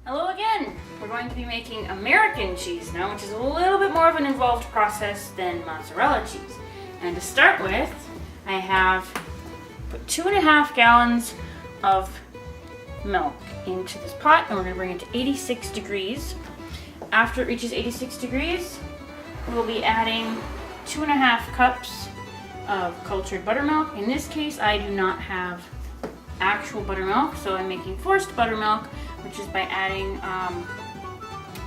Hello again! We're going to be making American cheese now, which is a little bit more of an involved process than mozzarella cheese. And to start with, I have put 2.5 gallons of milk into this pot, and we're going to bring it to 86 degrees. After it reaches 86 degrees, we'll be adding 2.5 cups of cultured buttermilk. In this case, I do not have actual buttermilk, so I'm making forced buttermilk, which is by adding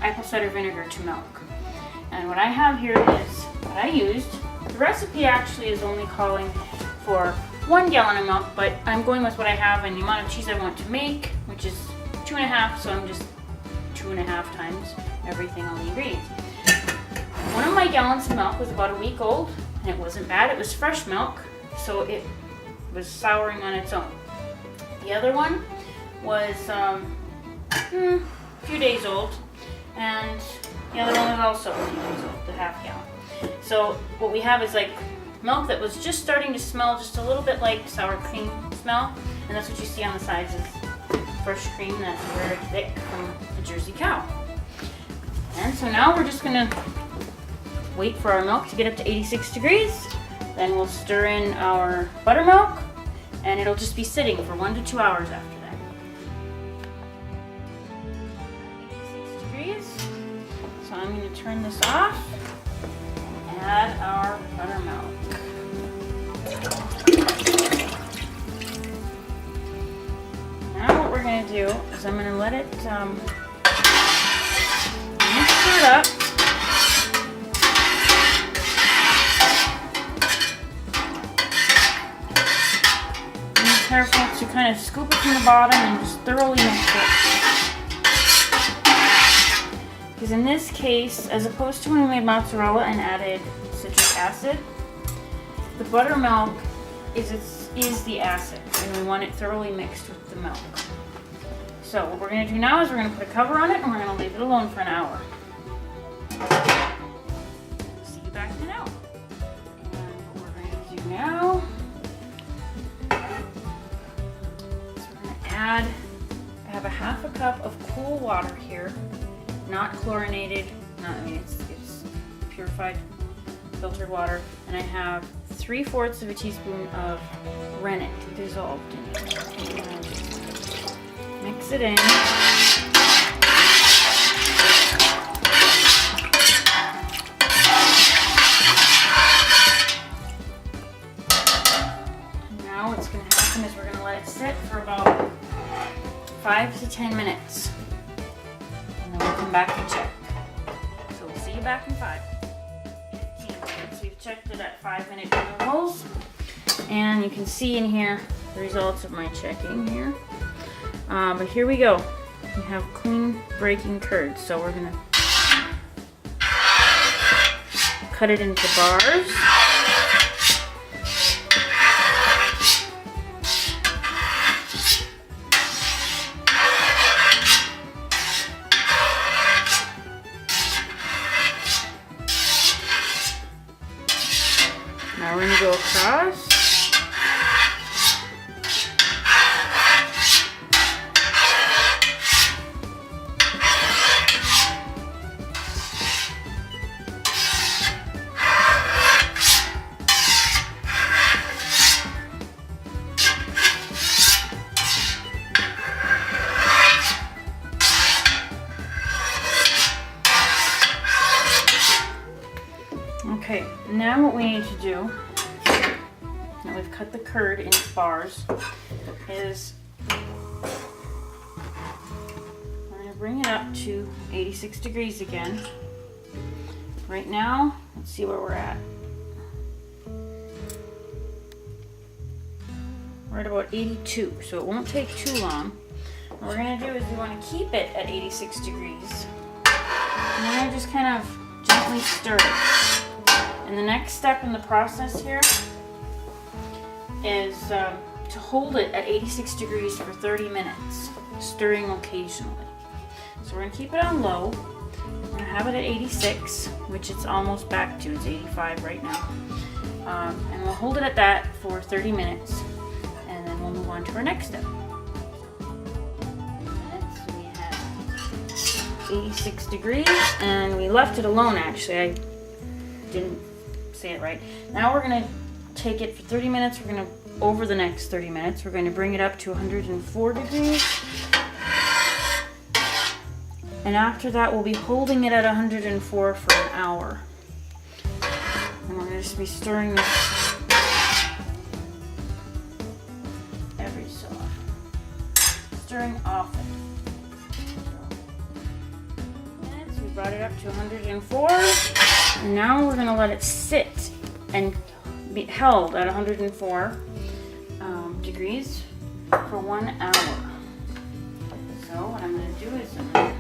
apple cider vinegar to milk. And what I have here is what I used. The recipe actually is only calling for 1 gallon of milk, but I'm going with what I have and the amount of cheese I want to make, which is 2.5, so I'm just 2.5 times everything on the ingredients. One of my gallons of milk was about a week old, and it wasn't bad. It was fresh milk, so it was souring on its own. The other one was a few days old, and the other one was also a few days old, the half gallon. So what we have is like milk that was just starting to smell just a little bit like sour cream smell, and that's what you see on the sides is fresh cream that's very thick from a Jersey cow. And so now we're just gonna wait for our milk to get up to 86 degrees. Then we'll stir in our buttermilk, and it'll just be sitting for 1 to 2 hours after that. 86 degrees. So I'm going to turn this off and add our buttermilk. Now what we're going to do is I'm going to let it mix it up. Careful to kind of scoop it from the bottom and just thoroughly mix it. Because in this case, as opposed to when we made mozzarella and added citric acid, the buttermilk is the acid, and we want it thoroughly mixed with the milk. So what we're going to do now is we're going to put a cover on it, and we're going to leave it alone for an hour. See you back in an hour. And what we're going to do now, I have a half a cup of cool water here, not chlorinated, it's purified filtered water, and I have 3/4 of a teaspoon of rennet dissolved in it. Mix it in. Now what's going to happen is we're going to let it sit for about 5 to 10 minutes, and then we'll come back and check. So we'll see you back in 5. 15 minutes. We've checked it at 5-minute intervals, and you can see in here the results of my checking here. But here we go. We have clean breaking curds, so we're gonna cut it into bars. Now we're going to go across. Okay, now what we need to do, now we've cut the curd into bars, is we're going to bring it up to 86 degrees again. Right now, let's see where we're at. We're at about 82, so it won't take too long. What we're going to do is we want to keep it at 86 degrees. And we're going to just kind of gently stir it. And the next step in the process here is to hold it at 86 degrees for 30 minutes, stirring occasionally. So we're going to keep it on low. We're going to have it at 86, which it's almost back to. It's 85 right now. And we'll hold it at that for 30 minutes, and then we'll move on to our next step. We have 86 degrees, and we left it alone actually. I didn't say it right. Now we're gonna take it for 30 minutes. We're gonna, over the next 30 minutes, we're gonna bring it up to 104 degrees. And after that, we'll be holding it at 104 for an hour. And we're gonna just be stirring this every so often. Stirring often. We brought it up to 104. And now we're gonna let it sit and be held at 104 degrees for 1 hour. So what I'm gonna do is I'm gonna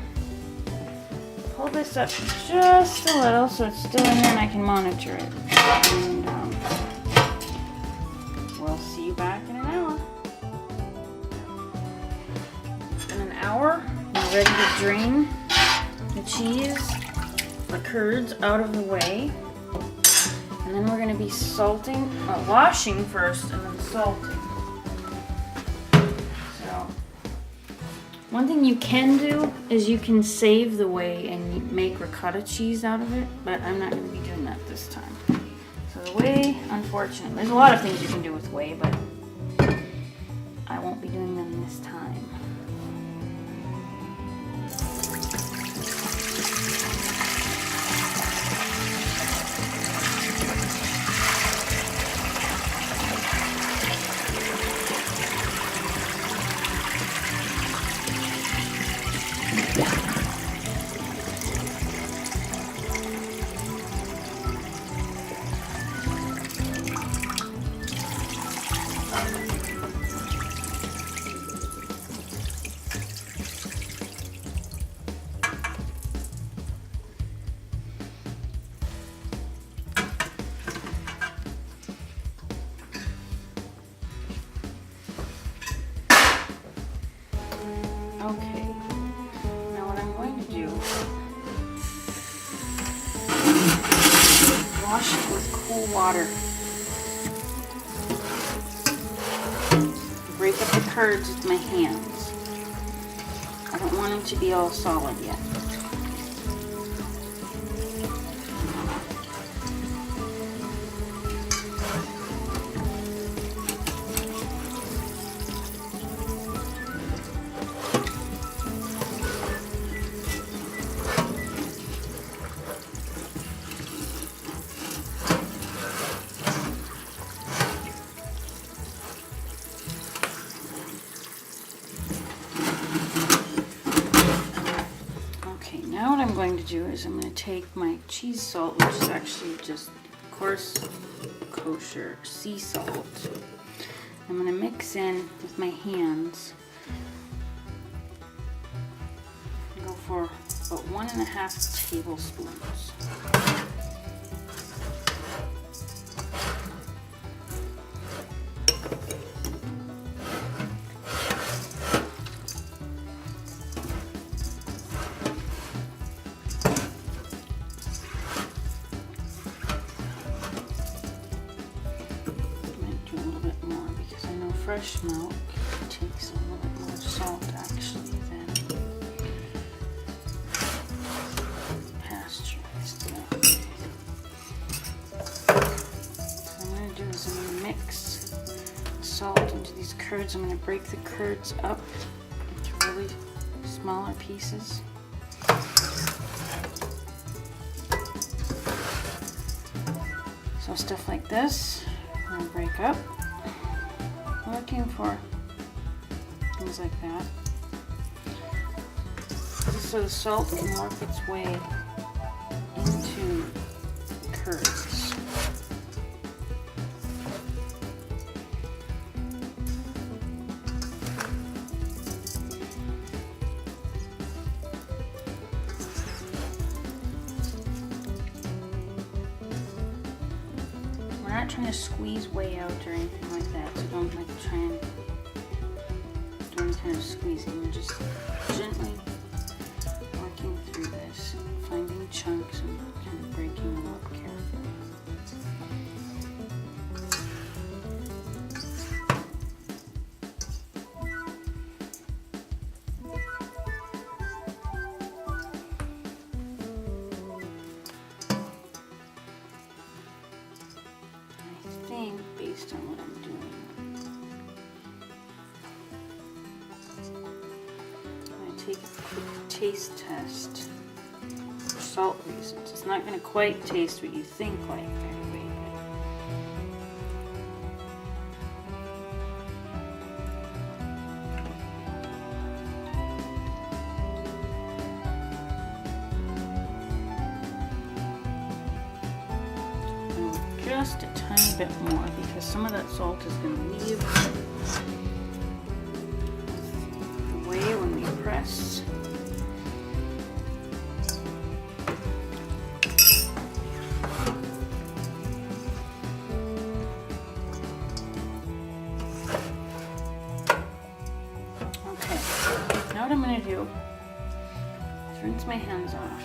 pull this up just a little so it's still in there and I can monitor it. And we'll see you back in an hour. It's been an hour. We're ready to drain the cheese, the curds out of the way. And then we're going to be salting, washing first and then salting. So, one thing you can do is you can save the whey and make ricotta cheese out of it, but I'm not going to be doing that this time. So the whey, unfortunately, there's a lot of things you can do with whey, but I won't be doing them this time. Okay, now what I'm going to do is wash it with cool water. Break up the curds with my hands. I don't want them to be all solid yet. Now what I'm going to do is I'm going to take my cheese salt, which is actually just coarse kosher sea salt. I'm going to mix in with my hands. Go for about 1.5 tablespoons. Fresh milk takes a little bit more salt actually than pasteurized milk. So what I'm going to do is I'm going to mix salt into these curds. I'm going to break the curds up into really smaller pieces. So stuff like this, I'm going to break up. Looking for things like that, just so the salt can work its way into the curds. We're not trying to squeeze whey out or anything like that, so don't try and do any kind of squeezing. We're just gently working through this, finding chunks and kind of breaking them up carefully. take a quick taste test for salt reasons. It's not going to quite taste what you think like right away. Just a tiny bit more because some of that salt is going to leave away when we press. Okay, now what I'm going to do is rinse my hands off.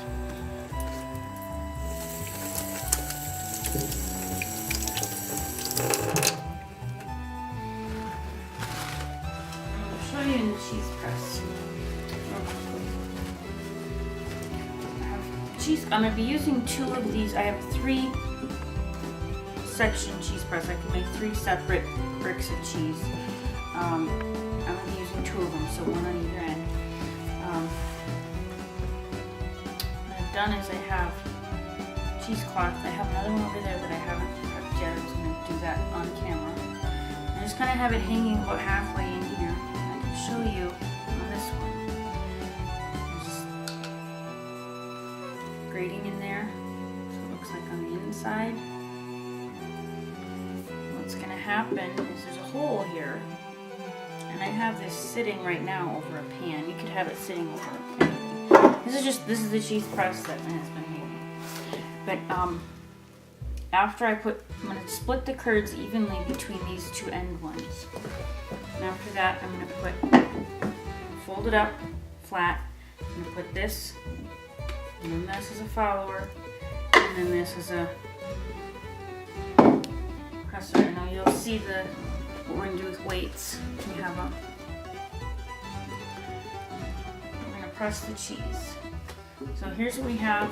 In the cheese press. I'm going to be using 2 of these. I have 3 section cheese press. I can make 3 separate bricks of cheese. I'm going to be using 2 of them, so 1 on either end. What I've done is I have cheesecloth. I have another one over there that I haven't prepped yet. I'm just going to do that on camera. I just kind of have it hanging about halfway in here. Show you on this one. Just grating in there, so it looks like on the inside. What's going to happen is there's a hole here, and I have this sitting right now over a pan. You could have it sitting over a pan. This is the cheese press that has been made. But after I'm going to split the curds evenly between these 2 end ones. And after that, I'm going to fold it up flat. I'm going to put this, and then this as a follower, and then this as a presser. And now you'll see what we're going to do with weights. We have we're going to press the cheese. So here's what we have.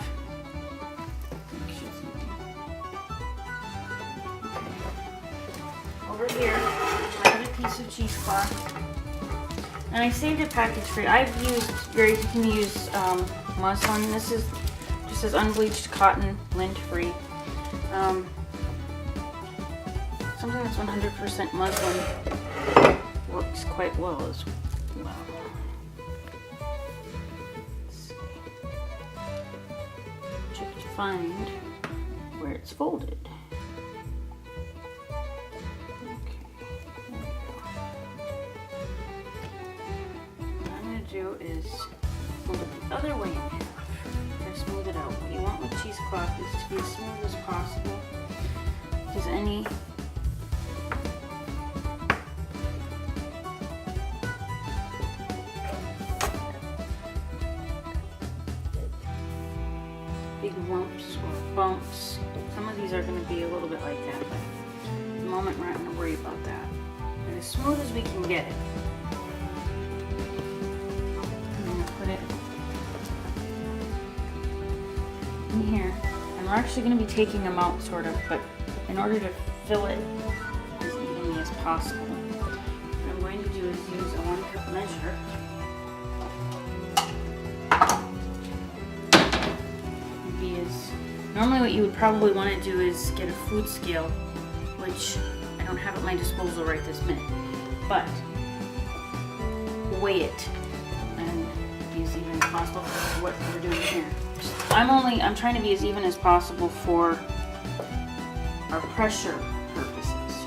Over here, I have a piece of cheesecloth, and I saved it package free. You can use muslin. This is just as unbleached cotton, lint free. Something that's 100% muslin works quite well as well. Let's see. Check to find where it's folded. Is fold it the other way in half and smooth it out. What you want with cheesecloth is to be as smooth as possible, because any big lumps or bumps, some of these are going to be a little bit like that, but at the moment we're not going to worry about that. And as smooth as we can get it. Here, and we're actually going to be taking them out sort of, but in order to fill it as evenly as possible, what I'm going to do is use a 1-cup measure. Normally what you would probably want to do is get a food scale, which I don't have at my disposal right this minute, but weigh it and be as even as possible for what we're doing here. I'm trying to be as even as possible for our pressure purposes,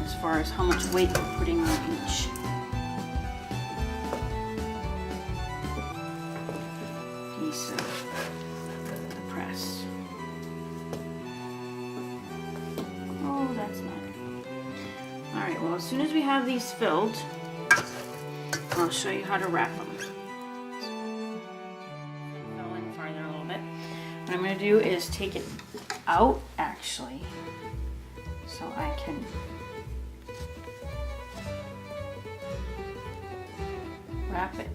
as far as how much weight we're putting on each. Piece of the press. Oh, that's not good. Alright, well, as soon as we have these filled, I'll show you how to wrap them. Fill in farther a little bit. What I'm going to do is take it out, actually, so I can wrap it.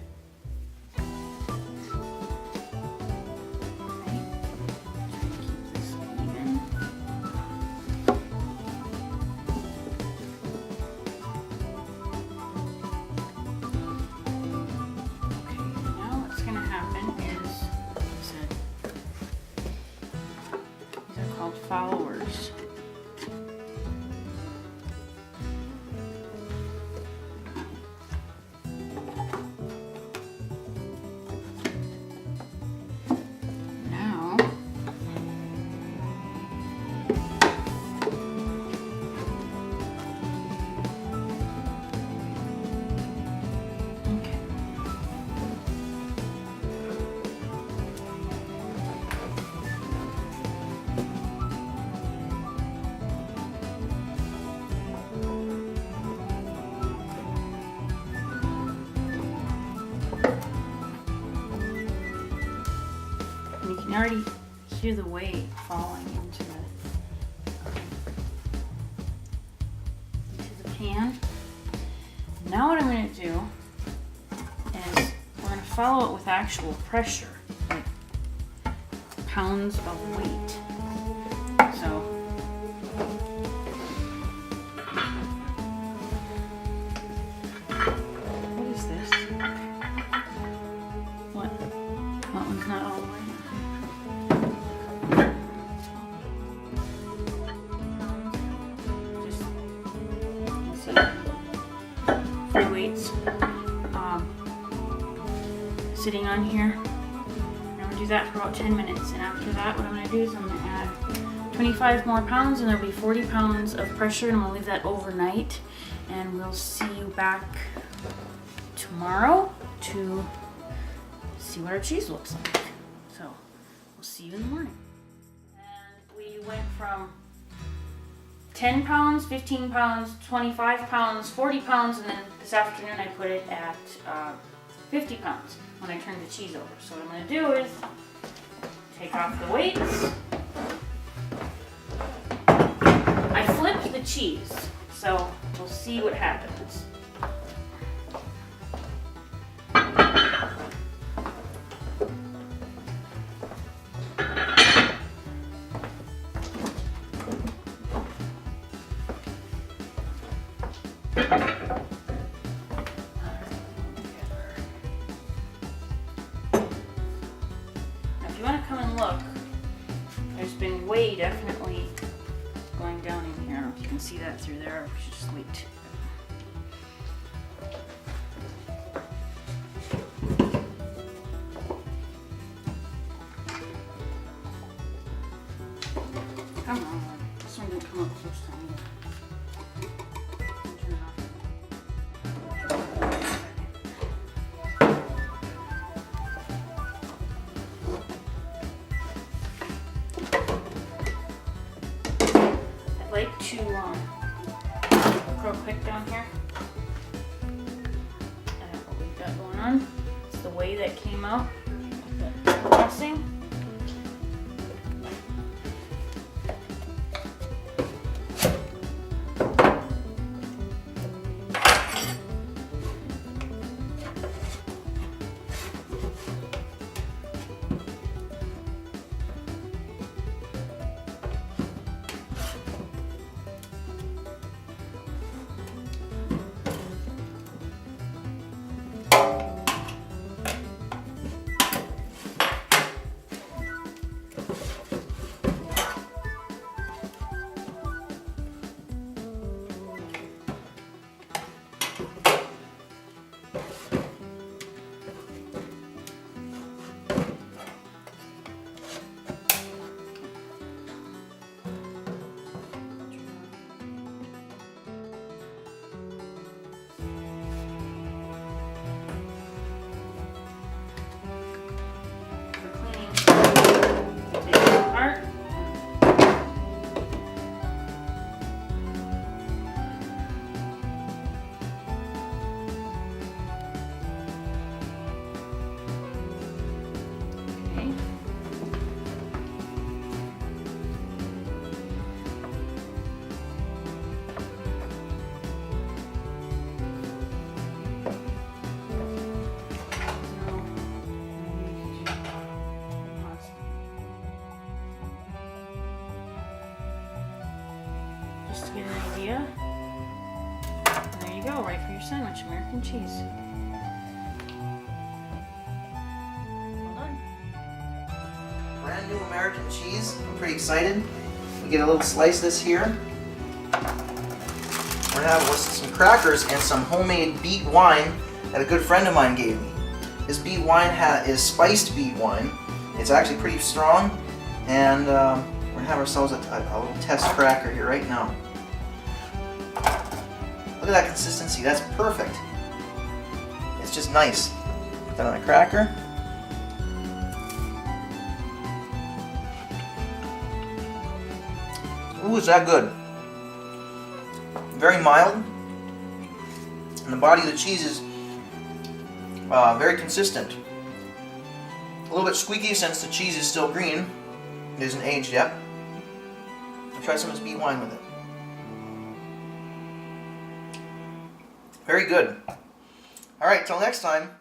followers. Now, you can already hear the weight falling into the pan. Now what I'm going to do is we're going to follow it with actual pressure, like pounds of weight. So what is this? What? That one's not all the way. Free weights sitting on here. I'm going to do that for about 10 minutes, and after that what I'm going to do is I'm going to add 25 more pounds, and there'll be 40 pounds of pressure, and I'm going to leave that overnight, and we'll see you back tomorrow to see what our cheese looks like. So we'll see you in the morning. And we went from 10 pounds, 15 pounds, 25 pounds, 40 pounds, and then this afternoon I put it at 50 pounds when I turned the cheese over. So what I'm going to do is take off the weights. I flipped the cheese, so we'll see what happens. If you want to come and look, there's been whey definitely going down in here. I don't know if you can see that through there, or we should just wait. Come on, this one didn't come up first time either. Turn it off. I'd like to real quick down here. What we've got going on. It's the whey that came out with the pressing. Just to get an idea. And there you go, right for your sandwich, American cheese. Well done. Brand new American cheese. I'm pretty excited. We get a little slice of this here. We're gonna have it with some crackers and some homemade beet wine that a good friend of mine gave me. This beet wine is spiced beet wine. It's actually pretty strong, and we're gonna have ourselves a little test cracker here right now. Look at that consistency. That's perfect. It's just nice. Put that on a cracker. Ooh, is that good? Very mild, and the body of the cheese is very consistent. A little bit squeaky since the cheese is still green. It isn't aged yet. I'll try some of this beet wine with it. Very good. Alright, till next time.